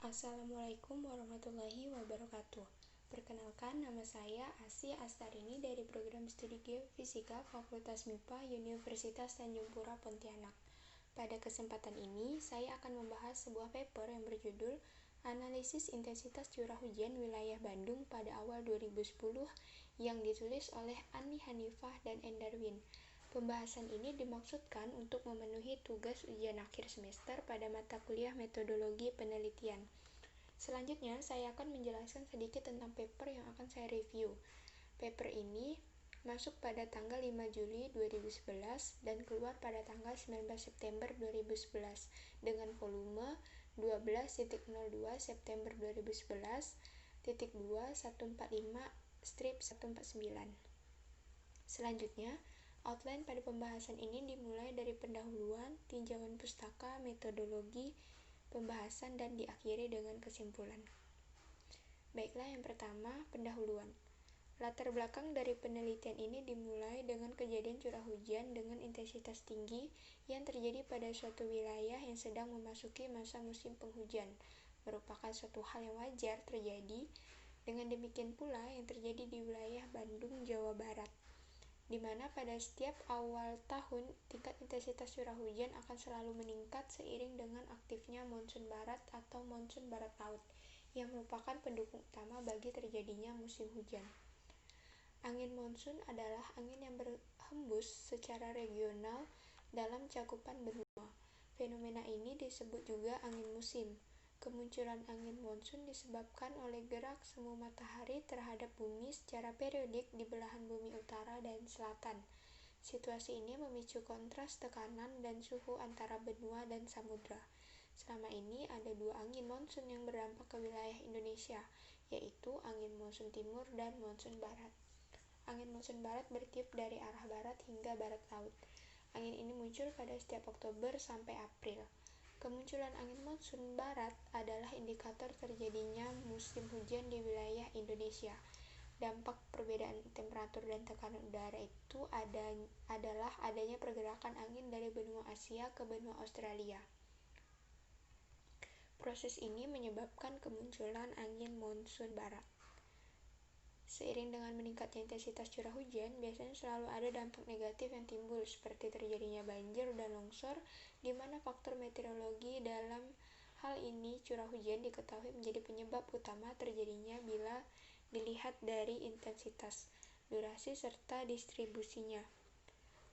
Assalamualaikum warahmatullahi wabarakatuh. Perkenalkan, nama saya Asy Astarini dari Program Studi Geofisika Fakultas MIPA Universitas Tanjung Pura Pontianak. Pada kesempatan ini, saya akan membahas sebuah paper yang berjudul Analisis Intensitas Curah Hujan Wilayah Bandung pada awal 2010 yang ditulis oleh Andy Hanifah dan Endarwin. Pembahasan ini dimaksudkan untuk memenuhi tugas ujian akhir semester pada mata kuliah metodologi penelitian. Selanjutnya, saya akan menjelaskan sedikit tentang paper yang akan saya review. Paper ini masuk pada tanggal 5 Juli 2011 dan keluar pada tanggal 19 September 2011 dengan volume 12.02 September 2011 titik 2 145-149. Selanjutnya, outline pada pembahasan ini dimulai dari pendahuluan, tinjauan pustaka, metodologi, pembahasan, dan diakhiri dengan kesimpulan. Baiklah, yang pertama, pendahuluan. Latar belakang dari penelitian ini dimulai dengan kejadian curah hujan dengan intensitas tinggi yang terjadi pada suatu wilayah yang sedang memasuki masa musim penghujan, merupakan suatu hal yang wajar terjadi. Dengan demikian pula yang terjadi di wilayah Bandung, Jawa Barat, di mana pada setiap awal tahun tingkat intensitas curah hujan akan selalu meningkat seiring dengan aktifnya monsun barat atau monsun barat laut yang merupakan pendukung utama bagi terjadinya musim hujan. Angin monsun adalah angin yang berhembus secara regional dalam cakupan benua. Fenomena ini disebut juga angin musim. Kemunculan angin monsun disebabkan oleh gerak semu matahari terhadap bumi secara periodik di belahan bumi utara dan selatan. Situasi ini memicu kontras tekanan dan suhu antara benua dan samudra. Selama ini ada dua angin monsun yang berdampak ke wilayah Indonesia, yaitu angin monsun timur dan monsun barat. Angin monsun barat bertiup dari arah barat hingga barat laut. Angin ini muncul pada setiap Oktober sampai April. Kemunculan angin monsun barat adalah indikator terjadinya musim hujan di wilayah Indonesia. Dampak perbedaan temperatur dan tekanan udara itu adalah adanya pergerakan angin dari benua Asia ke benua Australia. Proses ini menyebabkan kemunculan angin monsun barat. Seiring dengan meningkatnya intensitas curah hujan, biasanya selalu ada dampak negatif yang timbul, seperti terjadinya banjir dan longsor, di mana faktor meteorologi dalam hal ini curah hujan diketahui menjadi penyebab utama terjadinya bila dilihat dari intensitas, durasi, serta distribusinya.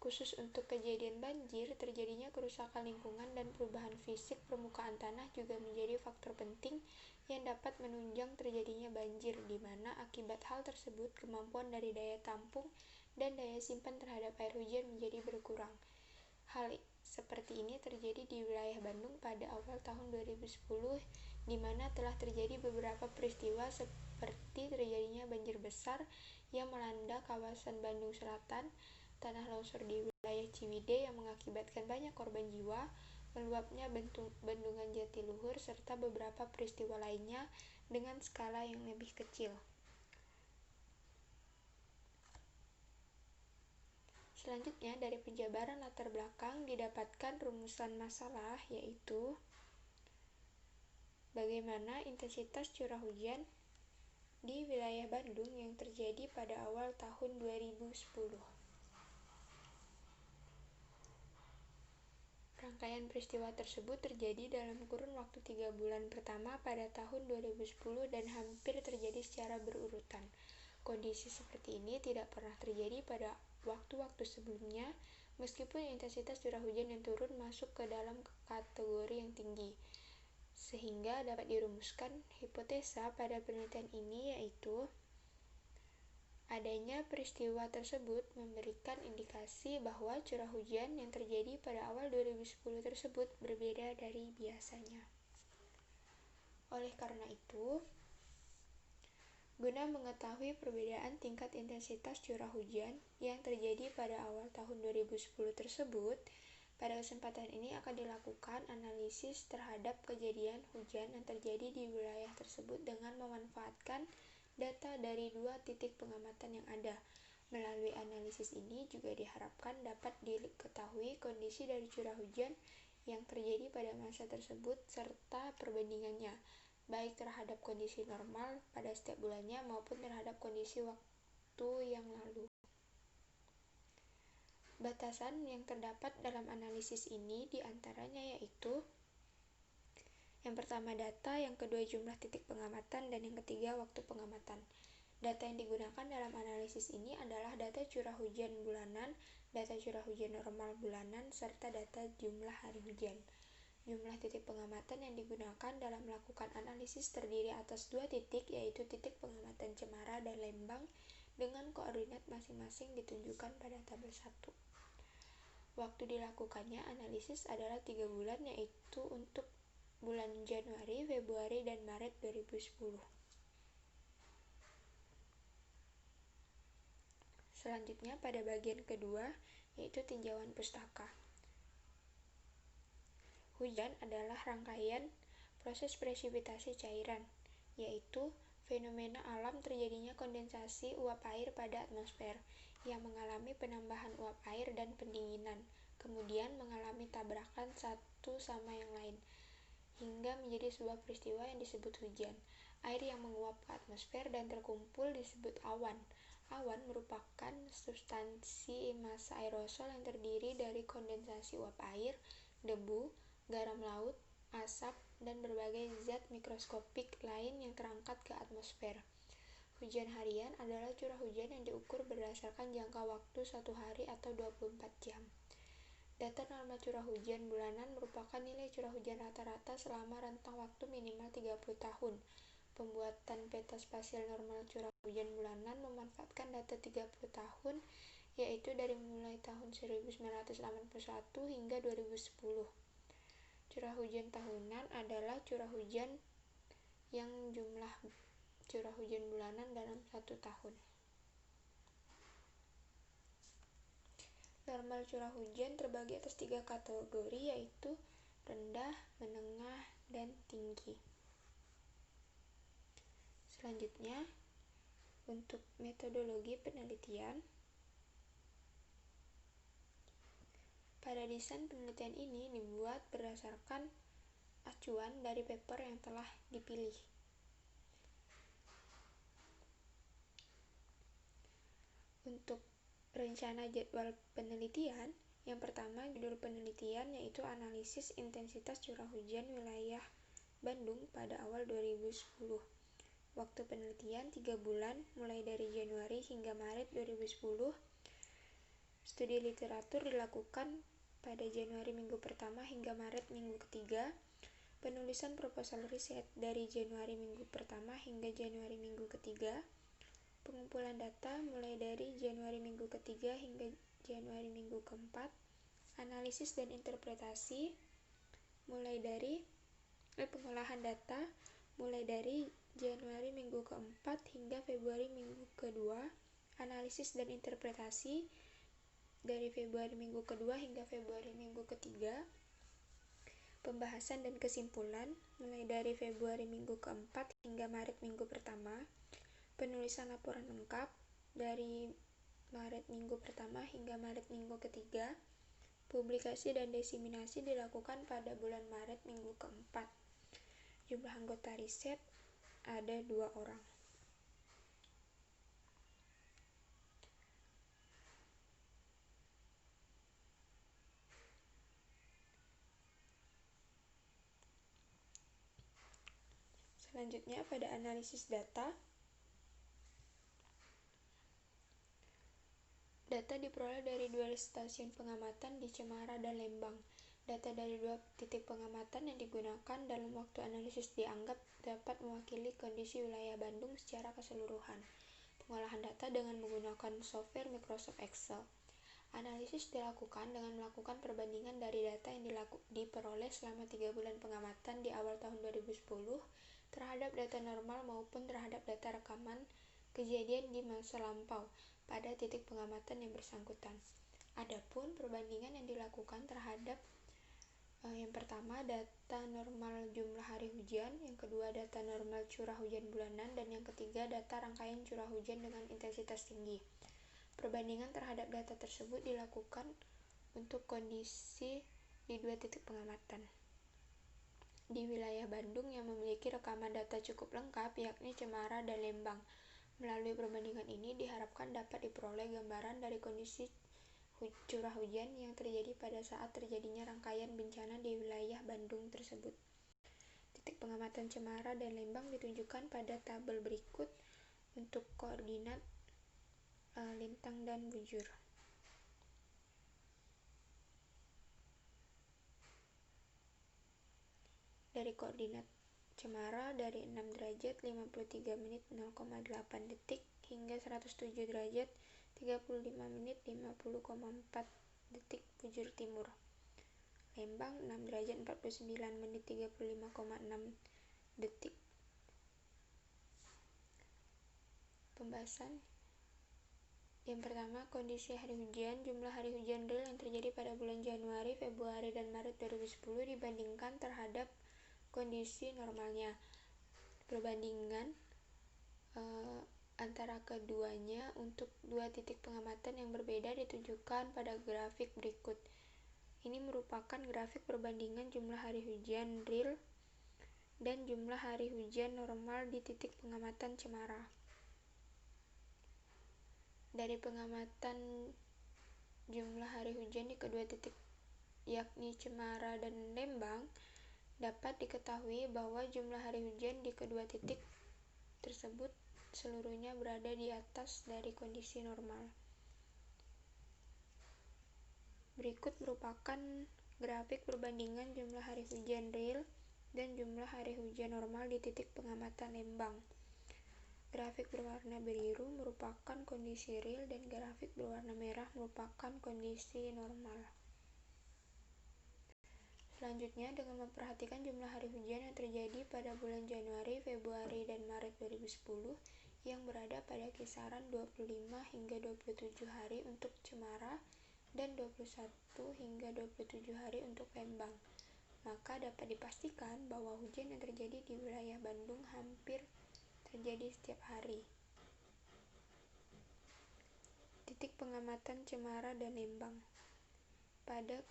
Khusus untuk kejadian banjir, terjadinya kerusakan lingkungan dan perubahan fisik permukaan tanah juga menjadi faktor penting yang dapat menunjang terjadinya banjir, di mana akibat hal tersebut kemampuan dari daya tampung dan daya simpan terhadap air hujan menjadi berkurang. Hal seperti ini terjadi di wilayah Bandung pada awal tahun 2010, di mana telah terjadi beberapa peristiwa seperti terjadinya banjir besar yang melanda kawasan Bandung Selatan, tanah longsor di wilayah Ciwidey yang mengakibatkan banyak korban jiwa, meluapnya bendungan Jatiluhur, serta beberapa peristiwa lainnya dengan skala yang lebih kecil. Selanjutnya, dari penjabaran latar belakang didapatkan rumusan masalah, yaitu bagaimana intensitas curah hujan di wilayah Bandung yang terjadi pada awal tahun 2010. Rangkaian peristiwa tersebut terjadi dalam kurun waktu 3 bulan pertama pada tahun 2010 dan hampir terjadi secara berurutan. Kondisi seperti ini tidak pernah terjadi pada waktu-waktu sebelumnya, meskipun intensitas curah hujan yang turun masuk ke dalam kategori yang tinggi. Sehingga dapat dirumuskan hipotesa pada penelitian ini, yaitu adanya peristiwa tersebut memberikan indikasi bahwa curah hujan yang terjadi pada awal 2010 tersebut berbeda dari biasanya. Oleh karena itu, guna mengetahui perbedaan tingkat intensitas curah hujan yang terjadi pada awal tahun 2010 tersebut, pada kesempatan ini akan dilakukan analisis terhadap kejadian hujan yang terjadi di wilayah tersebut dengan memanfaatkan data dari dua titik pengamatan yang ada. Melalui analisis ini juga diharapkan dapat diketahui kondisi dari curah hujan yang terjadi pada masa tersebut serta perbandingannya baik terhadap kondisi normal pada setiap bulannya maupun terhadap kondisi waktu yang lalu. Batasan yang terdapat dalam analisis ini diantaranya yaitu: yang pertama data, yang kedua jumlah titik pengamatan, dan yang ketiga waktu pengamatan. Data yang digunakan dalam analisis ini adalah data curah hujan bulanan, data curah hujan normal bulanan, serta data jumlah hari hujan. Jumlah titik pengamatan yang digunakan dalam melakukan analisis terdiri atas 2 titik, yaitu titik pengamatan Cemara dan Lembang dengan koordinat masing-masing ditunjukkan pada tabel 1. Waktu dilakukannya analisis adalah 3 bulan, yaitu untuk bulan Januari, Februari, dan Maret 2010. Selanjutnya pada bagian kedua, yaitu tinjauan pustaka. Hujan adalah rangkaian proses presipitasi cairan, yaitu fenomena alam terjadinya kondensasi uap air pada atmosfer yang mengalami penambahan uap air dan pendinginan, kemudian mengalami tabrakan satu sama yang lain, hingga menjadi sebuah peristiwa yang disebut hujan. Air yang menguap ke atmosfer dan terkumpul disebut awan. Awan merupakan substansi massa aerosol yang terdiri dari kondensasi uap air, debu, garam laut, asap, dan berbagai zat mikroskopik lain yang terangkat ke atmosfer. Hujan harian adalah curah hujan yang diukur berdasarkan jangka waktu 1 hari atau 24 jam. Data normal curah hujan bulanan merupakan nilai curah hujan rata-rata selama rentang waktu minimal 30 tahun. Pembuatan peta spasial normal curah hujan bulanan memanfaatkan data 30 tahun, yaitu dari mulai tahun 1981 hingga 2010. Curah hujan tahunan adalah curah hujan yang jumlah curah hujan bulanan dalam 1 tahun. Normal curah hujan terbagi atas 3 kategori, yaitu rendah, menengah, dan tinggi. Selanjutnya, untuk metodologi penelitian. Pada desain penelitian ini dibuat berdasarkan acuan dari paper yang telah dipilih. Untuk rencana jadwal penelitian, yang pertama judul penelitian yaitu analisis intensitas curah hujan wilayah Bandung pada awal 2010. Waktu penelitian 3 bulan, mulai dari Januari hingga Maret 2010. Studi literatur dilakukan pada Januari minggu pertama hingga Maret minggu ketiga. Penulisan proposal riset dari Januari minggu pertama hingga Januari minggu ketiga. Pengumpulan data mulai dari Januari minggu ketiga hingga Januari minggu keempat. Analisis dan interpretasi mulai dari pengolahan data mulai dari Januari minggu keempat hingga Februari minggu kedua. Analisis dan interpretasi dari Februari minggu kedua hingga Februari minggu ketiga. Pembahasan dan kesimpulan mulai dari Februari minggu keempat hingga Maret minggu pertama. Penulisan laporan lengkap dari Maret minggu pertama hingga Maret minggu ketiga. Publikasi dan diseminasi dilakukan pada bulan Maret minggu keempat. Jumlah anggota riset ada 2 orang. Selanjutnya pada analisis data. Data diperoleh dari 2 stasiun pengamatan di Cemara dan Lembang. Data dari 2 titik pengamatan yang digunakan dalam waktu analisis dianggap dapat mewakili kondisi wilayah Bandung secara keseluruhan. Pengolahan data dengan menggunakan software Microsoft Excel. Analisis dilakukan dengan melakukan perbandingan dari data yang diperoleh selama 3 bulan pengamatan di awal tahun 2010 terhadap data normal maupun terhadap data rekaman kejadian di masa lampau pada titik pengamatan yang bersangkutan. Adapun perbandingan yang dilakukan terhadap yang pertama data normal jumlah hari hujan, yang kedua data normal curah hujan bulanan, dan yang ketiga data rangkaian curah hujan dengan intensitas tinggi. Perbandingan terhadap data tersebut dilakukan untuk kondisi di 2 titik pengamatan. di wilayah Bandung yang memiliki rekaman data cukup lengkap, yakni Cemara dan Lembang. Melalui perbandingan ini diharapkan dapat diperoleh gambaran dari kondisi curah hujan yang terjadi pada saat terjadinya rangkaian bencana di wilayah Bandung tersebut. Titik pengamatan Cemara dan Lembang ditunjukkan pada tabel berikut untuk koordinat lintang dan bujur. Dari koordinat Cemara dari 6 derajat 53 menit 0,8 detik hingga 107 derajat 35 menit 50,4 detik bujur timur. Lembang 6 derajat 49 menit 35,6 detik. Pembahasan yang pertama, kondisi hari hujan. Jumlah hari hujan real yang terjadi pada bulan Januari, Februari, dan Maret 2010 dibandingkan terhadap kondisi normalnya. Perbandingan antara keduanya untuk dua titik pengamatan yang berbeda ditunjukkan pada grafik berikut. Ini merupakan grafik perbandingan jumlah hari hujan real dan jumlah hari hujan normal di titik pengamatan Cemara. Dari pengamatan jumlah hari hujan di kedua titik yakni Cemara dan Lembang, dapat diketahui bahwa jumlah hari hujan di kedua titik tersebut seluruhnya berada di atas dari kondisi normal. Berikut merupakan grafik perbandingan jumlah hari hujan real dan jumlah hari hujan normal di titik pengamatan Lembang. Grafik berwarna biru merupakan kondisi real dan grafik berwarna merah merupakan kondisi normal. Selanjutnya, dengan memperhatikan jumlah hari hujan yang terjadi pada bulan Januari, Februari, dan Maret 2010 yang berada pada kisaran 25 hingga 27 hari untuk Cemara dan 21 hingga 27 hari untuk Lembang, maka dapat dipastikan bahwa hujan yang terjadi di wilayah Bandung hampir terjadi setiap hari. Titik pengamatan Cemara dan Lembang pada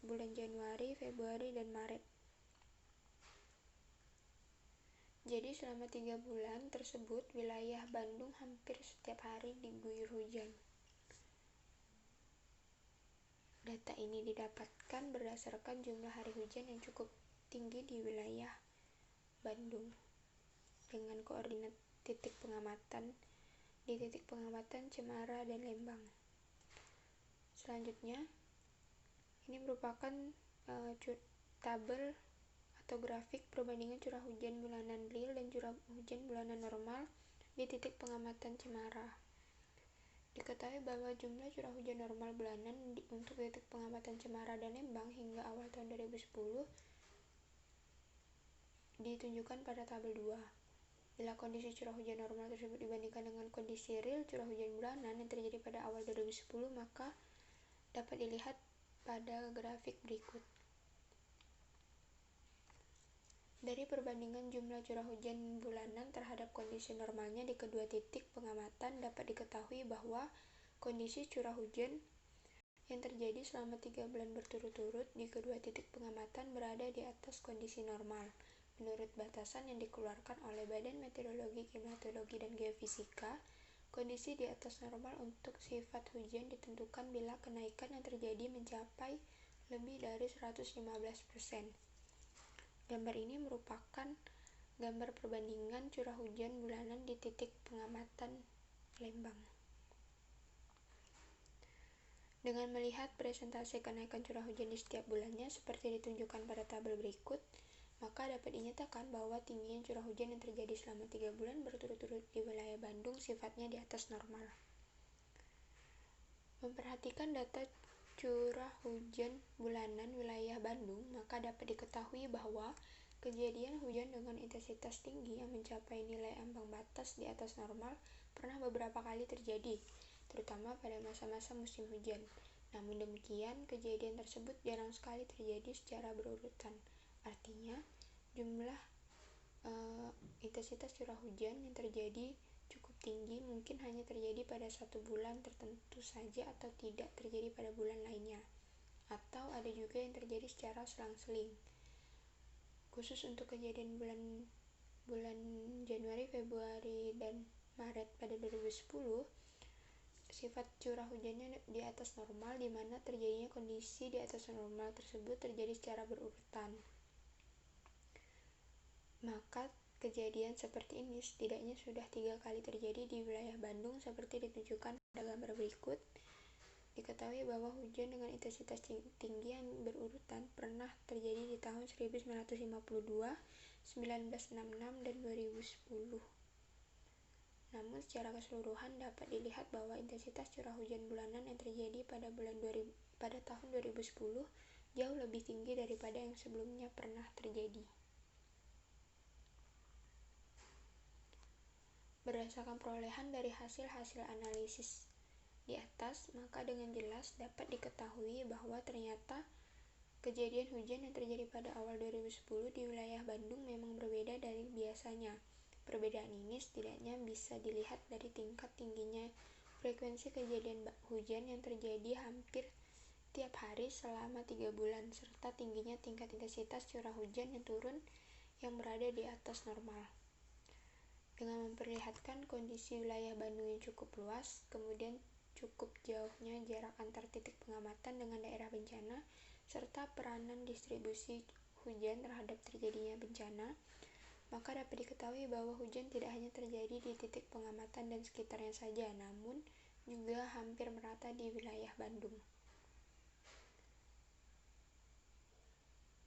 bulan Januari, Februari, dan Maret. Jadi selama 3 bulan tersebut, wilayah Bandung hampir setiap hari diguyur hujan. Data ini didapatkan berdasarkan jumlah hari hujan yang cukup tinggi di wilayah Bandung dengan koordinat titik pengamatan di titik pengamatan Cemara dan Lembang. Selanjutnya, ini merupakan tabel atau grafik perbandingan curah hujan bulanan real dan curah hujan bulanan normal di titik pengamatan Cemara. Diketahui bahwa jumlah curah hujan normal bulanan untuk titik pengamatan Cemara dan Lembang hingga awal tahun 2010 ditunjukkan pada tabel 2. Bila kondisi curah hujan normal tersebut dibandingkan dengan kondisi real curah hujan bulanan yang terjadi pada awal 2010, maka dapat dilihat pada grafik berikut. Dari perbandingan jumlah curah hujan bulanan terhadap kondisi normalnya di kedua titik pengamatan dapat diketahui bahwa kondisi curah hujan yang terjadi selama 3 bulan berturut-turut di kedua titik pengamatan berada di atas kondisi normal. Menurut batasan yang dikeluarkan oleh Badan Meteorologi, Klimatologi, dan Geofisika, kondisi di atas normal untuk sifat hujan ditentukan bila kenaikan yang terjadi mencapai lebih dari 115%. Gambar ini merupakan gambar perbandingan curah hujan bulanan di titik pengamatan Lembang. Dengan melihat presentasi kenaikan curah hujan di setiap bulannya seperti ditunjukkan pada tabel berikut, maka dapat dinyatakan bahwa tingginya curah hujan yang terjadi selama 3 bulan berturut-turut di wilayah Bandung sifatnya di atas normal. Memperhatikan data curah hujan bulanan wilayah Bandung, maka dapat diketahui bahwa kejadian hujan dengan intensitas tinggi yang mencapai nilai ambang batas di atas normal pernah beberapa kali terjadi, terutama pada masa-masa musim hujan. Namun demikian, kejadian tersebut jarang sekali terjadi secara berurutan. Artinya, jumlah intensitas curah hujan yang terjadi cukup tinggi mungkin hanya terjadi pada satu bulan tertentu saja atau tidak terjadi pada bulan lainnya, atau ada juga yang terjadi secara selang-seling. Khusus untuk kejadian bulan Januari, Februari, dan Maret pada 2010, sifat curah hujannya di atas normal, di mana terjadinya kondisi di atas normal tersebut terjadi secara berurutan. Maka kejadian seperti ini setidaknya sudah 3 kali terjadi di wilayah Bandung seperti ditunjukkan pada gambar berikut. Diketahui bahwa hujan dengan intensitas tinggi yang berurutan pernah terjadi di tahun 1952, 1966, dan 2010. Namun secara keseluruhan dapat dilihat bahwa intensitas curah hujan bulanan yang terjadi pada tahun 2010 jauh lebih tinggi daripada yang sebelumnya pernah terjadi. Berdasarkan perolehan dari hasil-hasil analisis di atas, maka dengan jelas dapat diketahui bahwa ternyata kejadian hujan yang terjadi pada awal 2010 di wilayah Bandung memang berbeda dari biasanya. Perbedaan ini setidaknya bisa dilihat dari tingkat tingginya frekuensi kejadian hujan yang terjadi hampir tiap hari selama 3 bulan, serta tingginya tingkat intensitas curah hujan yang turun yang berada di atas normal. Dengan memperlihatkan kondisi wilayah Bandung yang cukup luas, kemudian cukup jauhnya jarak antar titik pengamatan dengan daerah bencana, serta peranan distribusi hujan terhadap terjadinya bencana, maka dapat diketahui bahwa hujan tidak hanya terjadi di titik pengamatan dan sekitarnya saja, namun juga hampir merata di wilayah Bandung.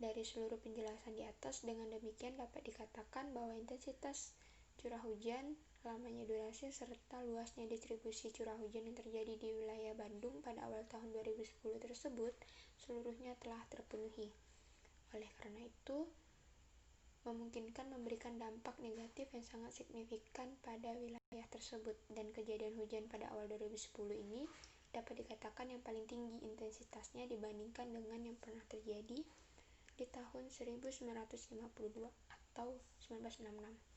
Dari seluruh penjelasan di atas, dengan demikian dapat dikatakan bahwa intensitas curah hujan, lamanya durasi, serta luasnya distribusi curah hujan yang terjadi di wilayah Bandung pada awal tahun 2010 tersebut seluruhnya telah terpenuhi. Oleh karena itu, memungkinkan memberikan dampak negatif yang sangat signifikan pada wilayah tersebut, dan kejadian hujan pada awal 2010 ini dapat dikatakan yang paling tinggi intensitasnya dibandingkan dengan yang pernah terjadi di tahun 1952 atau 1966.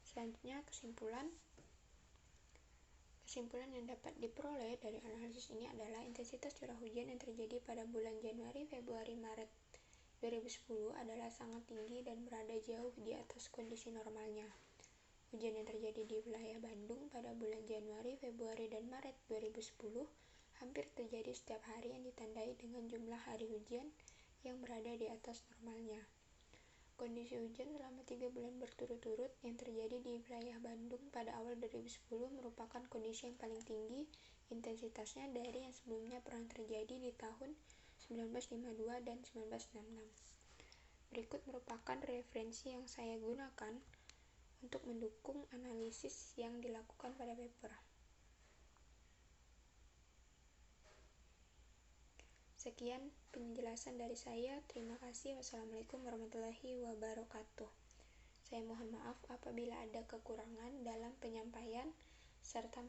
Selanjutnya, kesimpulan yang dapat diperoleh dari analisis ini adalah intensitas curah hujan yang terjadi pada bulan Januari, Februari, Maret 2010 adalah sangat tinggi dan berada jauh di atas kondisi normalnya. Hujan yang terjadi di wilayah Bandung pada bulan Januari, Februari, dan Maret 2010 hampir terjadi setiap hari yang ditandai dengan jumlah hari hujan yang berada di atas normalnya. Kondisi hujan selama 3 bulan berturut-turut yang terjadi di wilayah Bandung pada awal 2010 merupakan kondisi yang paling tinggi intensitasnya dari yang sebelumnya pernah terjadi di tahun 1952 dan 1966. Berikut merupakan referensi yang saya gunakan untuk mendukung analisis yang dilakukan pada paper. Sekian penjelasan dari saya. Terima kasih. Wassalamualaikum warahmatullahi wabarakatuh. Saya mohon maaf apabila ada kekurangan dalam penyampaian serta